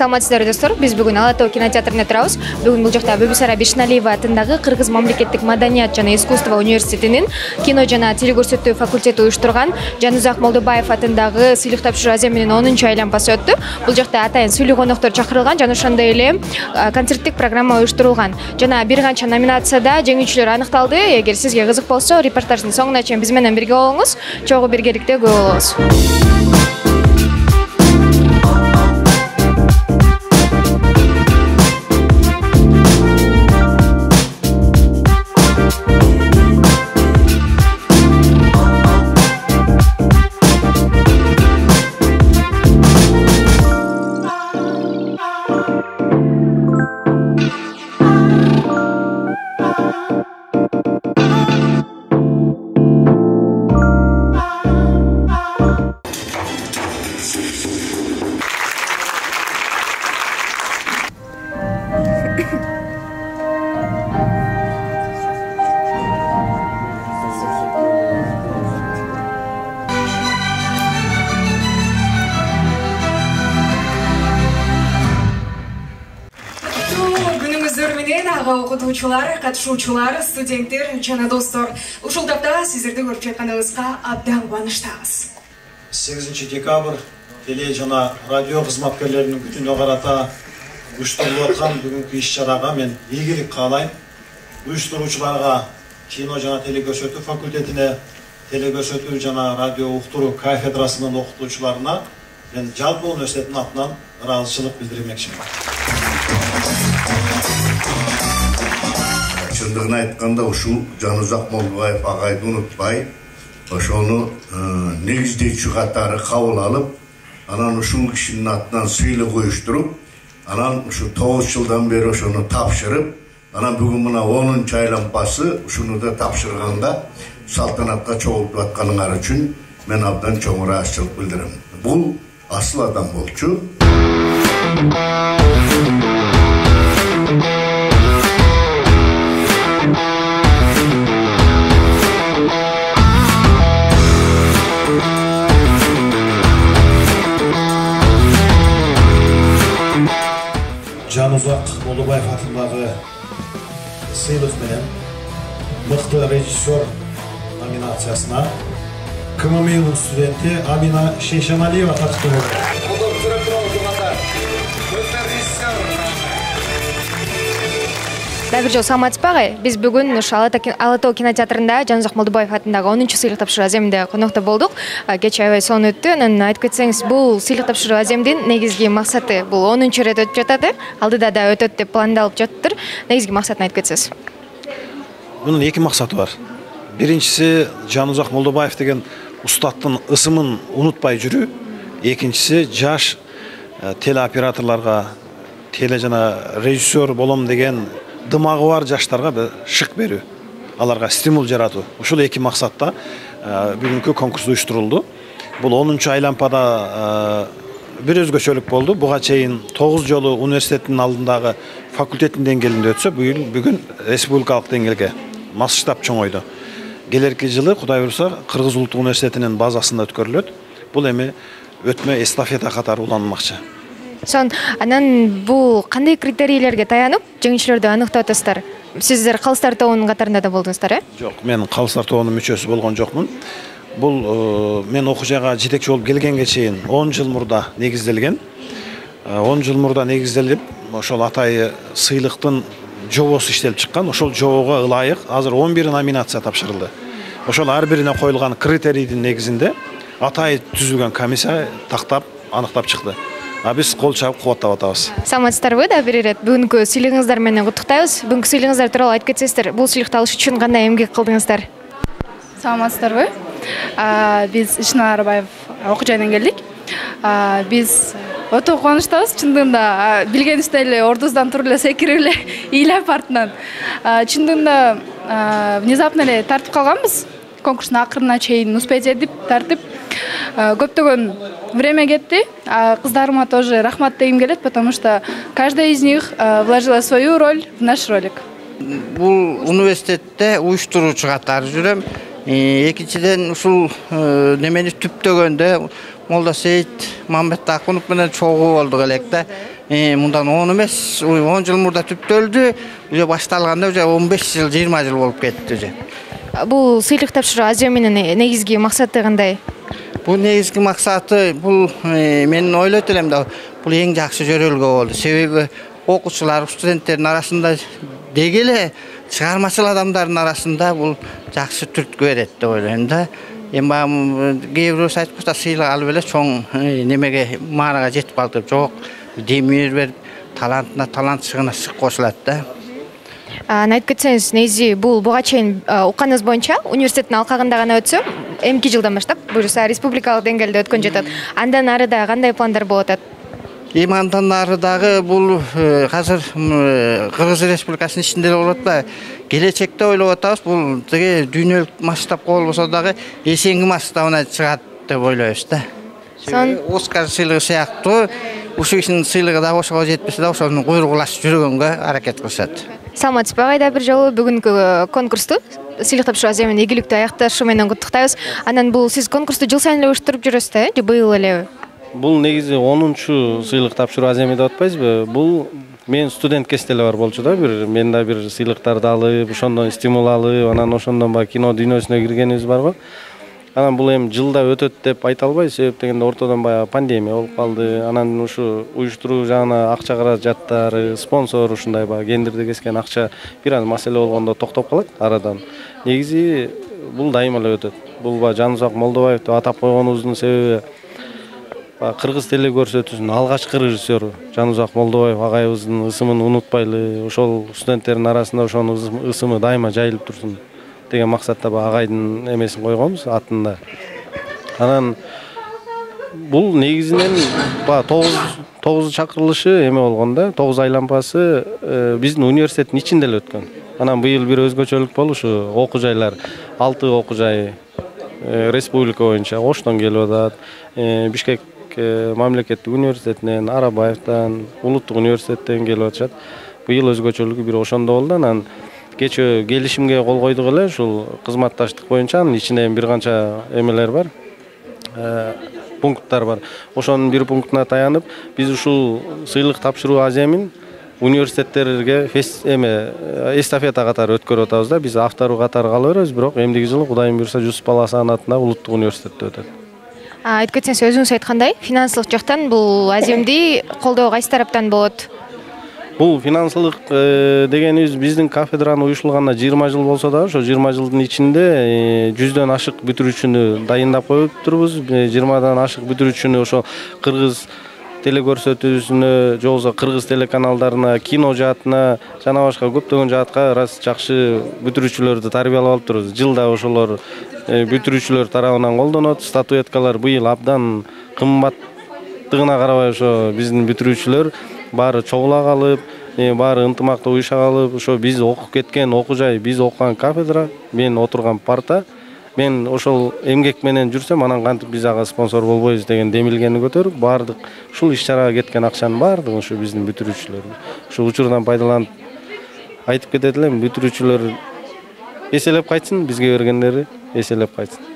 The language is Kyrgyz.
Саламатсыздар достор, биз бүгүн Ала Тоо кинотеатрында турабыз. Бүгүн бул жакта Бибисара Бишналиева атындагы Кыргыз мамлекеттик маданият жана искусство университетинин кино жана телекөрсөтүү факультети уюштурган Жанузак Молдобаев атындагы сыйлык тапшыруу аземинин 10-чу айланпасы өттү. Бул жакта атайын сүйлүү коноктор чакырылган жана ошондой эле концерттик программа уюштурулган. Жана бир канча номинацияда жеңүүчүлөр аныкталды. Эгер сизге кызык болсо, репортаждын соңуна чейин биз менен бирге болуңуз. Чогуу биргеликте көрүү болобуз. Окутуучулар, катышуучулар, студенттер жана достор, ушул тапта сиздерди көрүп жатканыбызга абдан кубанычтабыз. 8 декабрь теле жана радио кызматкерлеринин күнүнө карата уюштурулуп аткан бүгүнкү иш-чарага мен ийгилик каалайм. Уюштуруучуларга, кино жана телекөрсөтүү факультетине, телекөрсөтүү жана радио уктуруу кафедрасынын окутуучуларына мен жалпы университеттин атынан ыраазычылык билдирмекчимин. Шындығын айтқанда ушул Жанузак Молдобаев агайды унутпай, ошону негиздеүүчү катары кабыл алып, анан ушул кишинин атынан сыйлык уюштуруп, анан ушу 9 жылдан бери ошону тапшырып, анан бүгүн мына 10-чу айланпасы ушуну да тапшырганда салтанатка чогултуп атканыңар үчүн мен абдан чоң ыраазычылык билдирем. Бул асыл адам болчу. Жанузак Молдобаев атындагы сыйлык менен мыкты режиссер номинациясына КММИнин студенти Амина Шейшаналиева катышты. Дагы бир жолу саламатсызбы? Биз бүгүн Ала Тоо кинотеатрында Жанузак Молдобаев атындагы 10-чу сыйлык тапшыруу аземинде конокто болдук. Кеч аябай сонун өттү. Анан айтып кетсеңиз, бул сыйлык тапшыруу аземдин негизги максаты бул 10-чу ирет өтүп жатат. Алдыда да өтөт деп пландалып жатыптыр. Негизги максатын айтып кетсеңиз. Мунун эки максаты бар. Биринчиси Жанузак Молдобаев деген устаттын ысымын унутпай жүрүү. Экинчиси жаш телеоператорлорго, теле жана режиссер болом деген дымагы бар жаштарга шык берүү, аларга стимул жаратуу. Ушул эки максатта бүгүнкү конкурс уюштурулду. Бул 10-чу айланпада бир өзгөчөлүк болду. Буга чейин 9 жолу университеттин алдындагы факультеттин деңгээлинде өтсө, бүгүн республикалык деңгээлге масштаб чоңойду. Келерки жылы Кудай буйруса Кыргыз улуттук университетинин базасында өткөрүлөт. Бул эми өтмө эстафета катары уланмакчы. Анан бул кандай критерийлерге таянып жеңүүчүлөрдү аныктап атасыздар? Сиздер Калыстар тобунун катарында да болдуңуздар, Жок, мен Калыстар тобунун мүчөсү болгон жокмун. Бул мен окуу жайга жетекчи болуп келгенге чейин 10 жыл мурда негизделген. 10 жыл мурда негизделип, ошол атайы сыйлыктын жобосу иштелип чыккан. Ошол жобого ылайык азыр 11 номинация тапшырылды. Ошол ар бирине коюлган критерийдин негизинде атайы түзүлгөн комиссия тактап, аныктап чыкты. Биз кол чабып кубаттап атабыз. Саламатсыздарбы? Да бир ирет бүгүнкү сыйлыгыңыздар менен куттуктайбыз. Бүгүнкү сыйлыгыңыздар тууралуу айтып кетсеңиздер, бул сыйлыкты алыш үчүн кандай эмгек кылдыңыздар? Саламатсыздарбы? Биз Ишнар Арбаев окуу жайынан келдик. Биз өтө кубанычтабыз. Чындыгында билгенибиздей эле ордубуздан туруп эле секирип эле ыйлап артынан. Чындыгында внезапно эле тартып калганбыз. Конкурстун акырына чейин успеть этип тартып көптөгөн время кетти. Кыздарыма тоже рахмат дегим келет, потому что каждая из них вложила свою роль в наш ролик. Бул университетте уюштуруучу катары жүрөм. Экинчиден ушул немени түптөгөндө Молдосейит Мамбет Акунов менен чогуу болдук элек да. мындан 10 эмес, 10 жыл мурда түптөлдү. Уже башталганда уже 15 жыл, 20 жыл болуп кетти уже. Бул сыйлык тапшыруу Азия менен негизги максаты кандай? Бул негизги максаты бул мен ойлойт элем да бул эң жакшы жөрөлгө болду. Себеби окуучулар, студенттердин арасында деги эле чыгармачыл адамдардын арасында бул жакшы түрткү берет деп ойлойм да. Эми кээ бирөөсү айтып коса сыйлык алып эле чоң немеге маарага жетип калды деп жок. Демир берип, талантына талант чыгына чык кошулат да. Айтып кетсеңиз, негизи бул буга чейин укканыңыз боюнча университеттин алкагында гана өтсө, эмки жылдан баштап буюрса республикалык деңгээлде өткөн жатат. Андан арыда кандай пландар болуп атат? Эми андан ары дагы бул азыр Кыргыз Республикасынын ичинде эле болуп атпайбы? Келечекте ойлоп атабыз, бул деге дүйнөлүк масштабка болбосо дагы эсенги масштабына чыгат деп ойлойбуз да. Оскар сыйлыгы сыяктуу ушул кишинин сыйлыгы да ошого жетпесе да ошонун куйругу улашып жүргөнгө аракет кылышат. Саламатсызбы кайда бир жолу бүгүнкү конкурсту сыйлык тапшыруу Азия менен ийгиликтүү аякташуу менен куттуктайбыз. Анан бул сиз конкурсту жыл сайын эле уюштуруп жүрөсүз да, же быйыл элеби? Бул негизи 10-чу сыйлык тапшыруу Азия деп атпайсызбы? Бул мен студент кезде эле бар болчу да, мен да бир сыйлыктарды алып, ошондон стимул алып, анан ошондон баягы кино дүйнөсүнө киргенибиз бар го. Анан бул эми жылда өтөт деп айта албайбыз, себеп дегенде ортодон баягы пандемия болуп калды. Анан ушу уюштуруу жагына акча каражаттары, спонсор ушундай баягы гендерди кескен акча бир аз маселе болгондо токтоп калат арадан. Негизи бул дайыма эле өтөт. Бул баягы Жанузак Молдобаев деп атап койгонубуздун себеби Кыргыз телекөрсөтүүсүнүн алгачкы режиссеру Жанузак Молдобаев агайыбыздын ысымын унутпайлы, ошол студенттердин арасында ошонун ысымы дайыма жайылып турсун деген максатта агайдын эмесин койгонбуз атында. Анан бул негизинен 9 чакырылышы эме болгон да, 9 айлампасы биздин университеттин ичинде эле өткөн. Анан быйыл бир өзгөчөлүк болуп ушу окуу жайлар 6 окуу жай республика боюнча Оштон келип атат. Бишкек мамлекеттик университетинен, Арабаевтан, улуттук университеттен келип атышат. Быйыл өзгөчөлүгү бир ошондо болду. Анан кечээ келишимге кол койдук эле ушул кызматташтык боюнча, анын ичинде бир канча эмелер бар. Пункттар бар. Ошонун бир пунктуна таянып, биз ушул сыйлык тапшыруу Азиямин университеттерге эстафета катары өткөрүп атабыз да. Биз автору катары кала беребиз, бирок эмдиги жылы Кудайым буйрса Жусуп Баласан атындагы улуттук университетте өтөт. Айтып кетсеңиз, өзүңүз айткандай, финансылык жактан бул Азиямди колдоо кайсы тараптан болот? Бул финансылык дегенибиз биздин кафедраны уюштурганына 20 жыл болсо да, ошо 20 жылдын ичинде 100дөн ашык бүтүрүүчүнү дайындап коюп турбуз. 20дан ашык бүтүрүүчүнү ошо Кыргыз телекөрсөтүүсүнө, же болбосо Кыргыз телеканалдарына, кино жаатына, жана башка көптөгөн жаатка раз жакшы бүтүрүүчүлөрдү тарбиялап алып турбуз. Жылда ошолор бүтүрүүчүлөр тарабынан колдонот. Статуэткалар быйыл абдан кымбаттыгына карабай ошо биздин бүтүрүүчүлөр баары чогула калып, баары ынтымактуу уюша калып, ошо биз окуп кеткен окуу жай, биз окуган кафедра, мен отурган парта, мен ошол эмгек менен жүрсөм, анан кантип биз ага спонсор болбойбуз деген демилгени көтөрүп, баардык ушул иш-чарага кеткен акчанын баардыгын ушу биздин бүтүрүүчүлөр. Ушул учурдан пайдаланып айтып кетет элем, бүтүрүүчүлөр эселеп кайтсын, бизге бергендери эселеп кайтсын.